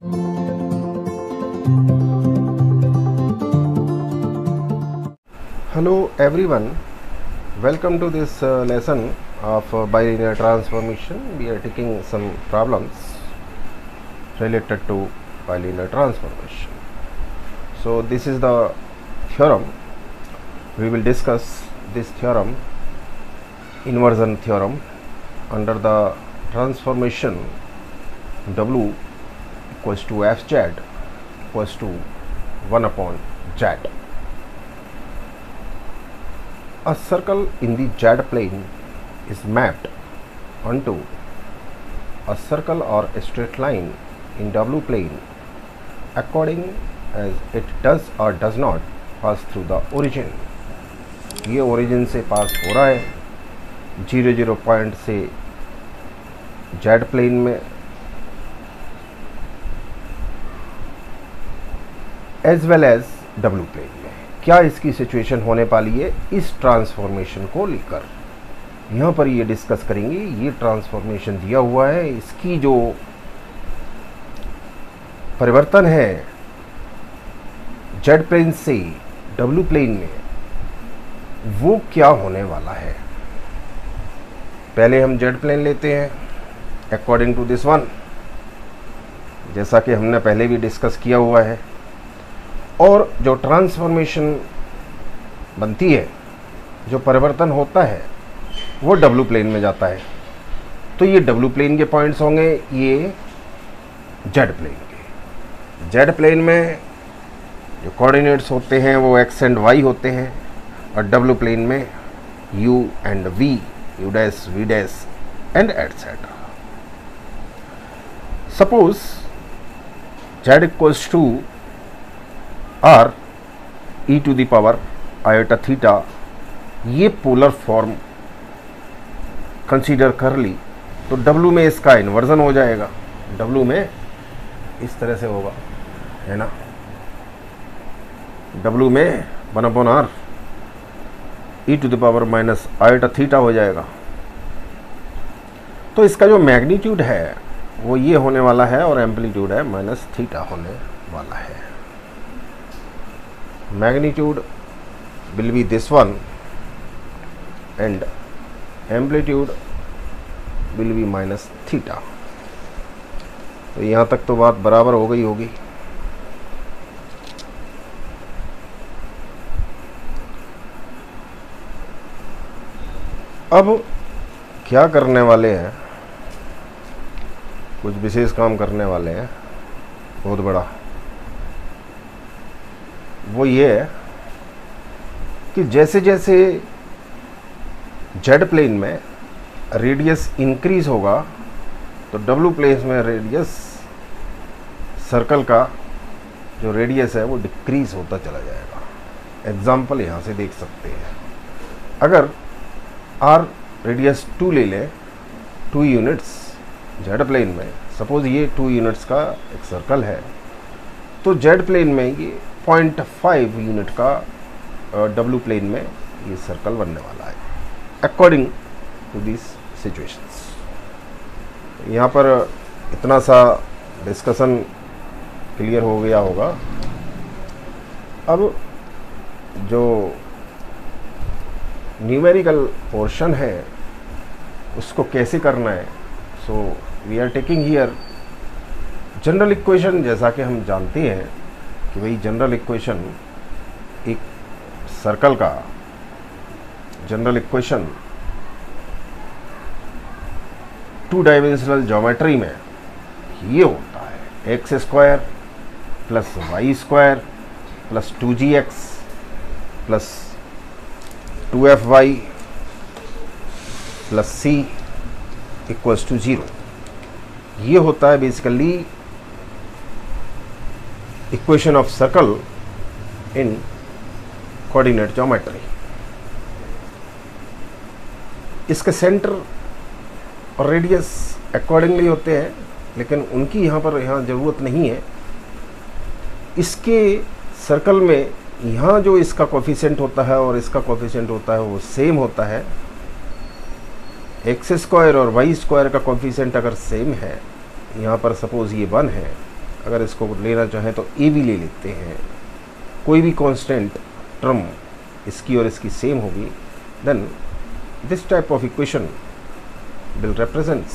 Hello everyone, welcome to this lesson of bilinear transformation. We are taking some problems related to bilinear transformation. So this is the theorem. We will discuss this theorem, inversion theorem, under the transformation W equals to fz equals to 1 upon z. A circle in the z plane is mapped onto a circle or a straight line in W plane according as it does or does not pass through the origin. ये origin से पास हो रहा है 0 point से z plane में, as well as W plane में। क्या इसकी सिचुएशन होने वाली है इस ट्रांसफॉर्मेशन को लेकर, यहाँ पर ये डिस्कस करेंगे। ये ट्रांसफॉर्मेशन दिया हुआ है, इसकी जो परिवर्तन है z प्लेन से W प्लेन में वो क्या होने वाला है। पहले हम z प्लेन लेते हैं अकॉर्डिंग टू दिस वन, जैसा कि हमने पहले भी डिस्कस किया हुआ है। और जो ट्रांसफॉर्मेशन बनती है, जो परिवर्तन होता है, वो W प्लेन में जाता है। तो ये W प्लेन के पॉइंट्स होंगे, ये Z प्लेन के। Z प्लेन में जो कोऑर्डिनेट्स होते हैं वो x एंड y होते हैं, और W प्लेन में u and v, u dash v dash and etcetera. Suppose z equals to r e to the power iota theta, ये पोलर फॉर्म कंसीडर कर ली तो W में इसका इन्वर्जन हो जाएगा। W में इस तरह से होगा, है ना। W में 1 upon r e to the power minus iota theta हो जाएगा। तो इसका जो मैग्नीट्यूड है वो ये होने वाला है, और एम्पलीट्यूड है माइनस थीटा होने वाला है। Magnitude will be this one and amplitude will be minus theta। तो यहाँ तक तो बात बराबर हो गई होगी। अब क्या करने वाले हैं, कुछ विशेष काम करने वाले हैं बहुत बड़ा। वो ये है कि जैसे जैसे Z प्लेन में रेडियस इंक्रीज होगा तो W प्लेन में रेडियस, सर्कल का जो रेडियस है वो डिक्रीज होता चला जाएगा। एग्जाम्पल यहाँ से देख सकते हैं। अगर R रेडियस 2 ले लें, 2 यूनिट्स Z प्लेन में, सपोज ये 2 यूनिट्स का एक सर्कल है, तो Z प्लेन में ये 0.5 यूनिट का W प्लेन में ये सर्कल बनने वाला है अकॉर्डिंग टू दिस सिचुएशंस। यहाँ पर इतना सा डिस्कशन क्लियर हो गया होगा। अब जो न्यूमेरिकल पोर्शन है उसको कैसे करना है, so we are taking here general equation. जैसा कि हम जानते हैं कि भाई जनरल इक्वेशन, एक सर्कल का जनरल इक्वेशन 2 डायमेंशनल ज्योमेट्री में ये होता है x square plus y square plus 2gx plus 2fy plus c equals to 0। ये होता है basically equation of circle in coordinate geometry. इसके सेंटर और रेडियस अकॉर्डिंगली होते हैं, लेकिन उनकी यहाँ ज़रूरत नहीं है। इसके सर्कल में यहाँ जो इसका कोफिशिएंट होता है और इसका कोफिशिएंट होता है वो सेम होता है। एक्स स्क्वायर और वाई स्क्वायर का कोफिशिएंट अगर सेम है, यहाँ पर सपोज ये 1 है अगर इसको लेना चाहें तो ए भी ले लेते हैं, कोई भी कांस्टेंट टर्म इसकी और इसकी सेम होगी, then this type of equation will represents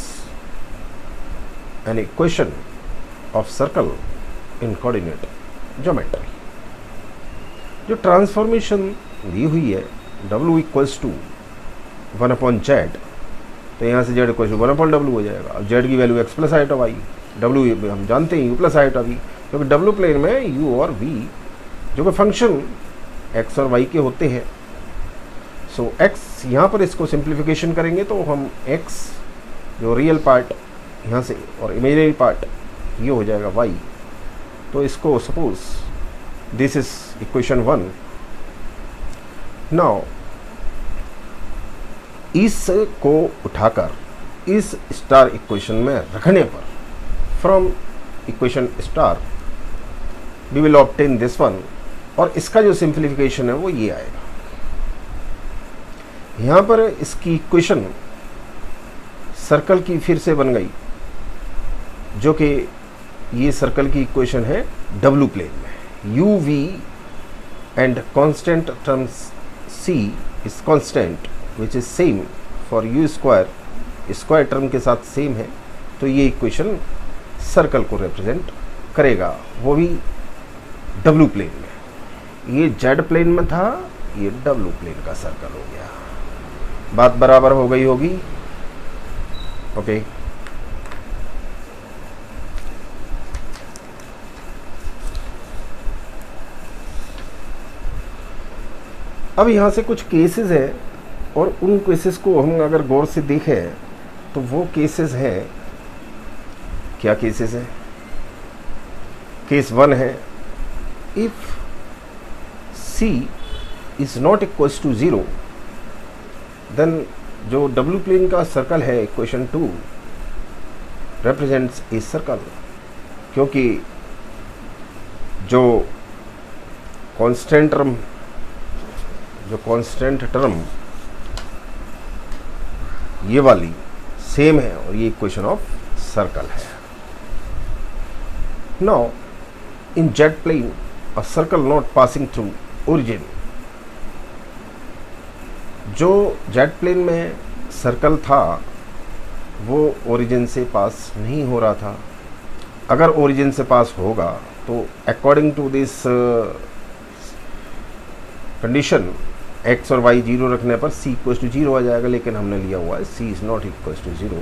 an equation of circle in coordinate geometry। जो ट्रांसफॉर्मेशन दी हुई है W इक्वल्स टू 1/z, तो यहाँ से z इक्वल्स टू 1/w हो जाएगा। अब z की value x plus iota y, w हम जानते हैं u प्लस आइटा v, क्योंकि w प्लेन में u और v जो कि फंक्शन x और y के होते हैं। सो x यहाँ पर इसको सिंप्लीफिकेशन करेंगे तो हम x जो रियल पार्ट यहाँ से और इमेजिनरी पार्ट ये हो जाएगा y। तो इसको suppose this is equation 1। Now इस को उठाकर इस स्टार इक्वेशन में रखने पर from equation star we will obtain this one, और इसका जो सिंप्लीफिकेशन है वो ये आएगा। यहाँ पर इसकी इक्वेशन सर्कल की फिर से बन गई, जो कि ये सर्कल की इक्वेशन है डब्ल्यू प्लेन में। U v and constant terms c is constant which is same for u square, square term के साथ सेम है, तो ये इक्वेशन सर्कल को रिप्रेजेंट करेगा, वो भी डब्ल्यू प्लेन में। ये जेड प्लेन में था, ये डब्ल्यू प्लेन का सर्कल हो गया। बात बराबर हो गई होगी, ओके। अब यहाँ से कुछ केसेस है, और उन केसेस को हम अगर गौर से देखें तो वो केसेस हैं, क्या केसेस है? केस 1 है, if C is not equals to 0, then जो डब्ल्यू प्लेन का सर्कल है इक्वेशन 2 रिप्रेजेंट्स ए सर्कल, क्योंकि जो कांस्टेंट टर्म ये वाली सेम है और ये इक्वेशन ऑफ सर्कल है। Now in z plane a circle not passing through origin, जो जेड प्लेन में सर्कल था वो ओरिजिन से पास नहीं हो रहा था। अगर ओरिजिन से पास होगा तो according to this condition x और y 0 रखने पर c इक्वल्स टू 0 आ जाएगा, लेकिन हमने लिया हुआ है c is not equals to 0।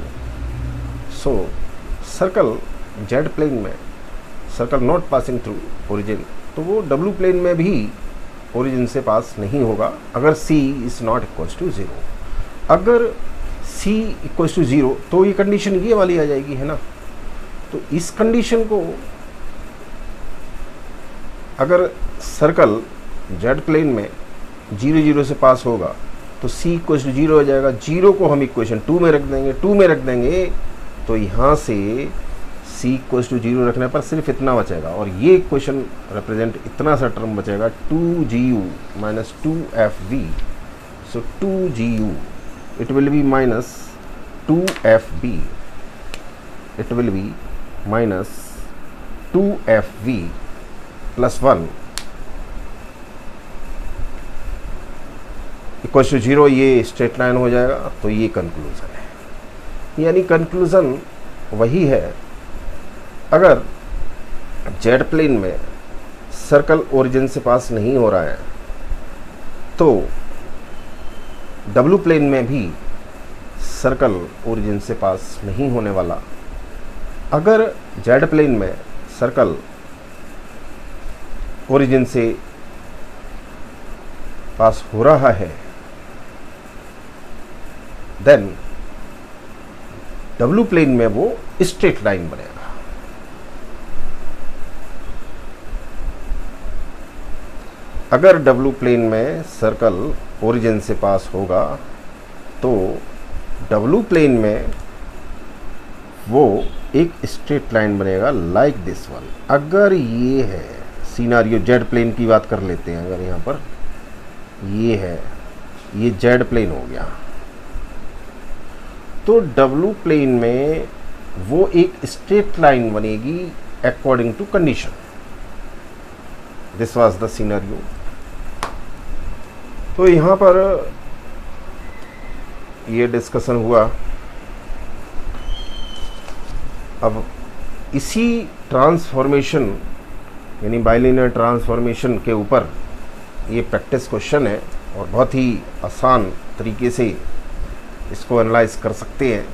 So circle Z plane में circle not passing through origin, तो वो डब्ल्यू प्लेन में भी ओरिजिन से पास नहीं होगा अगर c is not equals to 0। अगर c इक्वल्स टू 0 तो ये कंडीशन ये वाली आ जाएगी, है ना। तो इस कंडीशन को अगर सर्कल जेड प्लेन में 0 0 से पास होगा तो c इक्वल्स टू 0 हो जाएगा। 0 को हम इक्वेशन 2 में रख देंगे, तो यहाँ से c इक्वल्स टू 0 रखने पर सिर्फ इतना बचेगा, और ये इक्वेशन रिप्रेजेंट इतना सा टर्म बचेगा 2gu minus 2fv। So 2gu it will be minus 2fb, it will be minus 2fv plus 1 equal to 0। ये स्ट्रेट लाइन हो जाएगा, तो ये कंक्लूजन है। यानी कंक्लूजन वही है, अगर जेड प्लेन में सर्कल ओरिजिन से पास नहीं हो रहा है तो डब्ल्यू प्लेन में भी सर्कल ओरिजिन से पास नहीं होने वाला। अगर जेड प्लेन में सर्कल ओरिजिन से पास हो रहा है, देन डब्ल्यू प्लेन में वो स्ट्रेट लाइन बनेगा। अगर डब्ल्यू प्लेन में सर्कल ओरिजिन से पास होगा तो डब्ल्यू प्लेन में वो एक स्ट्रेट लाइन बनेगा लाइक दिस वन। अगर ये है सिनारियो, जेड प्लेन की बात कर लेते हैं, अगर यहाँ पर ये है, ये जेड प्लेन हो गया, तो डब्ल्यू प्लेन में वो एक स्ट्रेट लाइन बनेगी according to condition. This was the scenario. तो यहाँ पर ये डिस्कशन हुआ. अब इसी ट्रांसफॉर्मेशन यानी बाइलिनियर ट्रांसफॉर्मेशन के ऊपर ये प्रैक्टिस क्वेश्चन है और बहुत ही आसान तरीके से इसको एनालाइज कर सकते हैं.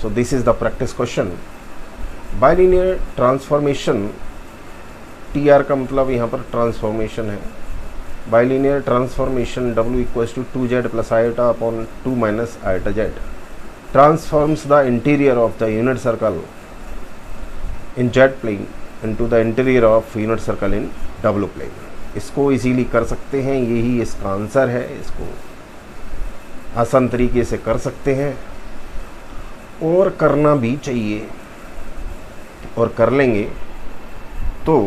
So this is the practice question. Bilinear transformation, T R का मतलब यहाँ पर ट्रांसफॉर्मेशन है. Bilinear transformation W equals to 2z plus iota upon 2 minus iota z transforms the interior of the unit circle in z plane into the interior of unit circle in W plane. इसको easily कर सकते हैं, यही इसका answer है. इसको आसान तरीके से कर सकते हैं और करना भी चाहिए, और कर लेंगे तो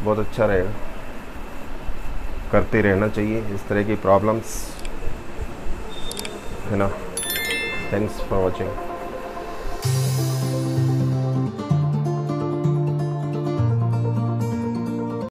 बहुत अच्छा रहेगा. करते रहना चाहिए इस तरह की प्रॉब्लम्स, है ना. Thanks for watching.